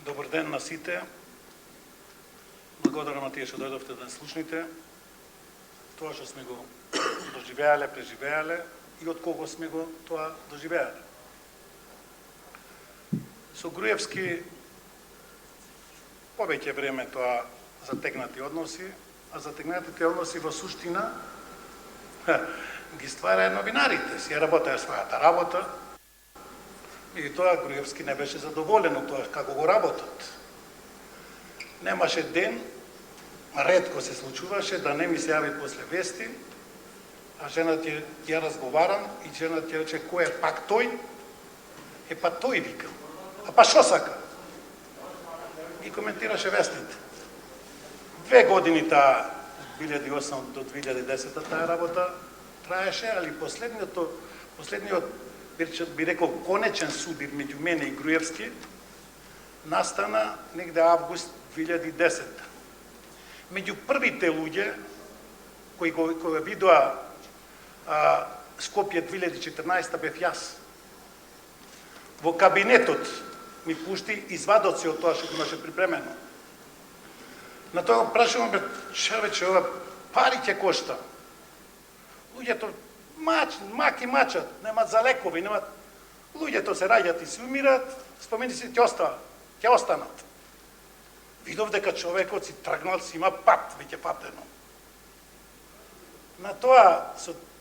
Добар ден на сите. Благодарам на тие што дојдовте да слушните. Тоа што сме го доживеале, преживеале и од кого сме го тоа доживеале. Со Груевски повеќе време тоа затегнати односи, а затегнатите односи во суштина ги ствараа новинарите, си работеа својата работа. И тоа Груевски не беше задоволен од тоа како го работат. Немаше ден, ретко се случуваше да не ми се јави после вести, а жената ја разговарам и жената ќе рече кој е пак тој? Е па тој викам. А па шо сака? И коментираше вестите. 2 години таа 2008 до 2010 таа работа траеше, али последниот би рекол конечен судир меѓу мене и Груевски настана негде август 2010. Меѓу првите луѓе кои го видоа Скопје 2014 бев јас. Во кабинетот ми пушти извадоци од тоа што имаше припремено. На тоа го прашувам, човече, ова пари ќе кошта. Луѓето маки мачат, немат за лекови, немат. Луѓето се раѓат и се умират, спомени се ќе останат. Видов дека човекот си тргнал, си има пат, веќе патено. На тоа,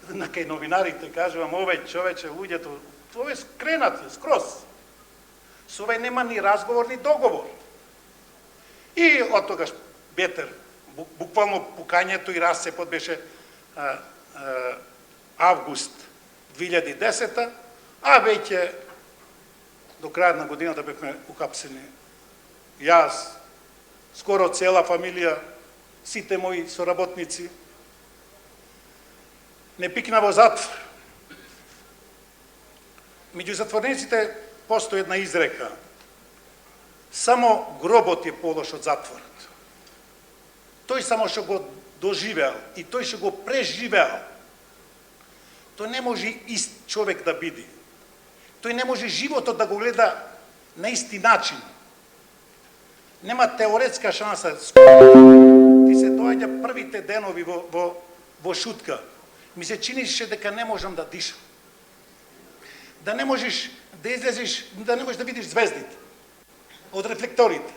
на кај новинарите кажувам, овој човече, луѓето, тоа е скренати, скроз. Со овој нема ни разговор, ни договор. И од тогаш Бетер, буквално пукањето и расцепот беше август 2010, а веќе до крајот на годината бевме ухапсени. Јас, скоро цела фамилија, сите мои соработници. Не пикна во затвор. Меѓу затворниците постои една изрека. Само гробот е полош од затворот. Тој само што го доживеал и тој што го преживеал, тој не може ист човек да биде. Тој не може животот да го гледа на исти начин. Нема теоретска шанса. Ти се доаѓа првите денови во шутка. Ми се чинише дека не можам да дишам. Да не можеш да излезеш, да не можеш да видиш звездите од рефлекторите.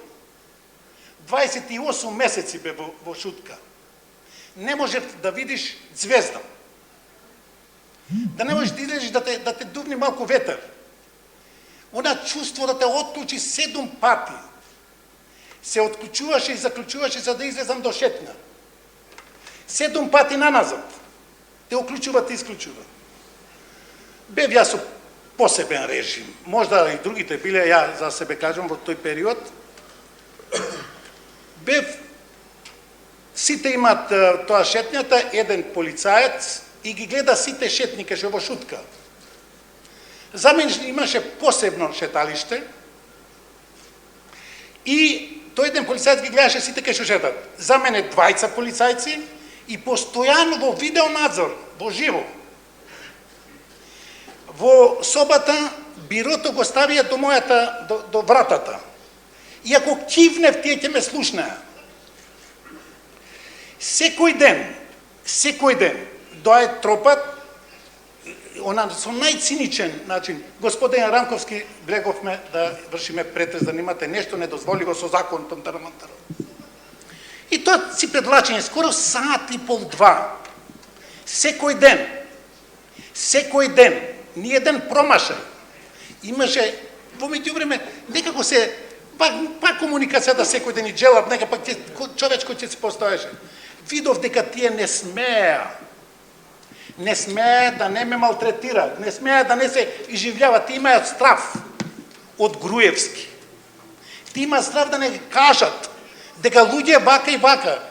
28 месеци бе во шутка. Не можеш да видиш звезда. Да не можеш да излезеш да те дувни малку ветер. Она чувство да те отклучи 7 пати. Се отклучуваше и заклучуваше за да излезам до шетна. 7 пати наназад. Те оклучува, те исклучува. Бев ја со посебен режим. Можда и другите биле, ја за себе кажам, во тој период. Бев, сите имат тоа шетњата, еден полицаец и ги гледа сите шетника што во шутка. За мен имаше посебно шеталиште и тој еден полицаец ги гледаше сите кај што шетат. За мене 2 полицајци и постојано во видеонадзор, во живо. Во собата бирото го ставија до вратата. И ако кивнев, тие ќе ме слушнаа. Секој ден, доаѓа тропат, со најциничен начин, господин Ранковски, глеговме да вршиме претрес, да немате нешто недозволиво со закон, тантарамантаро. И тоа си предлачење, скоро саат и пол, 2. Секој ден, ни еден промашај. Имаше, во меѓувреме, некако се, па комуникацијата секој ден и джелат, нека пак човечко ќе се постоеше. Видов дека тие не смеа да не ме малтретираат, не смеа да не се изживljават, тие имаат страв од Груевски. Тие имаат страв да не кажат дека луѓе вака и вака.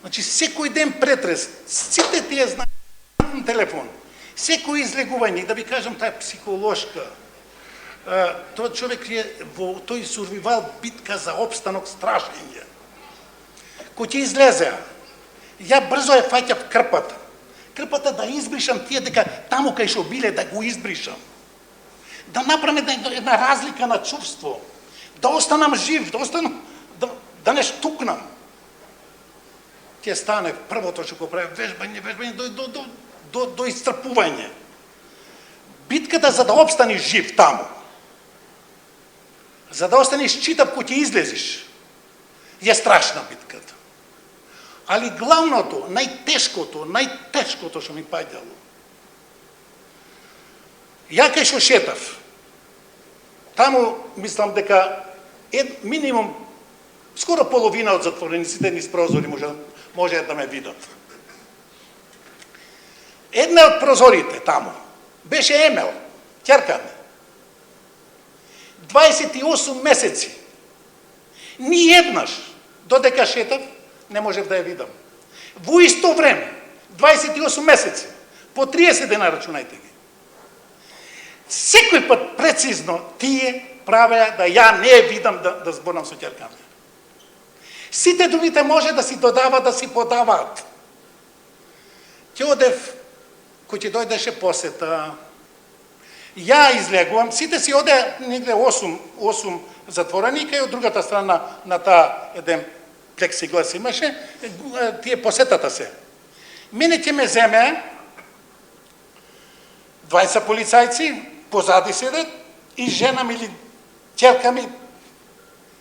Значи, секој ден претрес, сите тие знаат на телефон, секој излегување, да ви кажам, таа психолошка, тоа човек е во тој сурвивал битка за опстанок страшен е. Кој ќе излезеа, ја брзо ја фаќав крпата. Крпата да избришам тие дека таму кај што биле да го избришам. Да направиме една разлика на чувство. Да останам жив, да не штукнам. Ќе стане првото што го прави вежбање до исцрпување. Битката за да обстанеш жив таму, за да останеш читав кој ќе излезеш, е страшна битката. Али главното, најтешкото што ми паѓало, ја кај што шетав, таму мислам дека минимум скоро половина од затворениците низ прозори може да ме видат. Една од прозорите таму беше Емел, ќерка ми. 28 месеци. Ни еднаш, додека шетав, не можев да ја видам. Во исто време, 28 месеци, по 30 дена рачунајте ги. Секој пат прецизно тие правеа да ја не ја видам да зборам со ќерка ми. Сите другите може да си додават, да си подаваат. Ќе одев, кој ќе дојдеше посета, ја излегувам, сите си оде негде 8 затвореника и од другата страна на таа еден плексиглас имаше, тие посетата се. Мене ќе ме земе 20 полицајци, позади седат и жена ми или ќерка ми,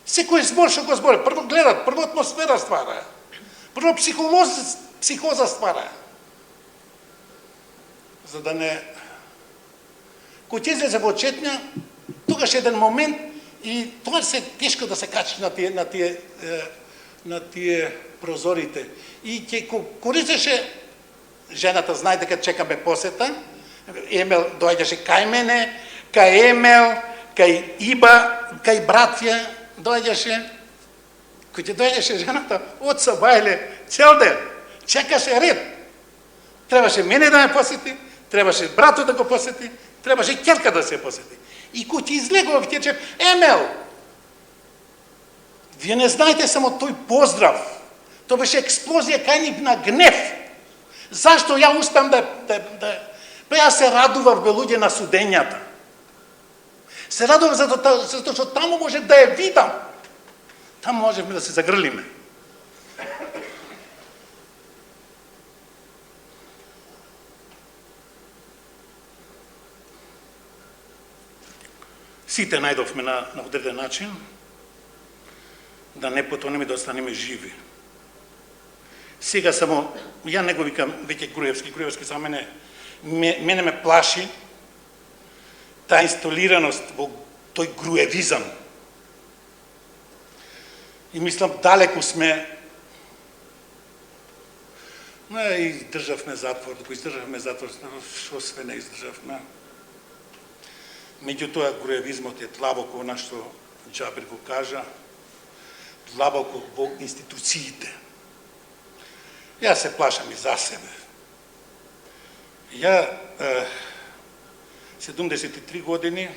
секој збор што го збори, прво гледат, прво атмосфера ствара, прво психоза ствара. За да не... Кој ќе излезе во четња, тогаш еден момент и тоа се тешко да се качи на тие прозорите. И ќе користеше, жената знае дека чекаме посета, Емел доаѓаше кај мене, кај Емел, кај Иба, кај братја доаѓаше. Кој ќе доаѓаше жената, од Сабајле, цел ден, чекаше ред. Требаше мене да ме посети, требаше братот да го посети, требаше ќерка да се посети. И кој ќе излегува, ќе рече, Емел, вие не знаете само тој поздрав, тоа беше експлозија кај ни на гнев. Зашто ја успеам па ја се радував бе луѓе на судењата. Се радував затоа што таму можев да ја видам. Таму можевме да се загрлиме. Сите најдовме на одреден начин да не потонеме, да останеме живи. Сега само, ја не го викам веќе Груевски за мене ме плаши таа инсталираност во тој груевизам. И мислам, далеку сме, издржавме затвор, што све не издржавме. Меѓутоа, груевизмот е длабоко, на што Џабир го кажа, длабоко во институциите. Ја се плашам и за себе. Ја 73 години,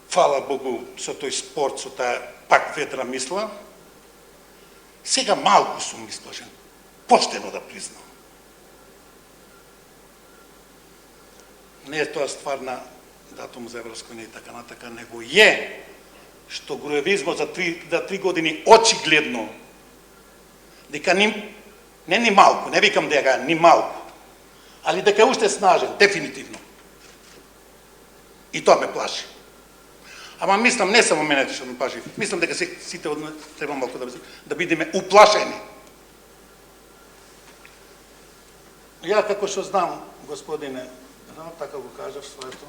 фала Богу, со тој спорт, со таа пак ведра мисла, сега малку сум исплашен, поштено да признам. Не е тоа ствар на датум за Европско уније и така натака, него е што груевизмот за 3 години очигледно, дека не ни малку, не викам дека ни малку, али дека е уште снажен, дефинитивно. И тоа ме плаши. Ама мислам, не само мене што ме плаши, мислам дека сите од нас треба малку да бидеме уплашени. Ја како што знам, господине, така го кажав своето,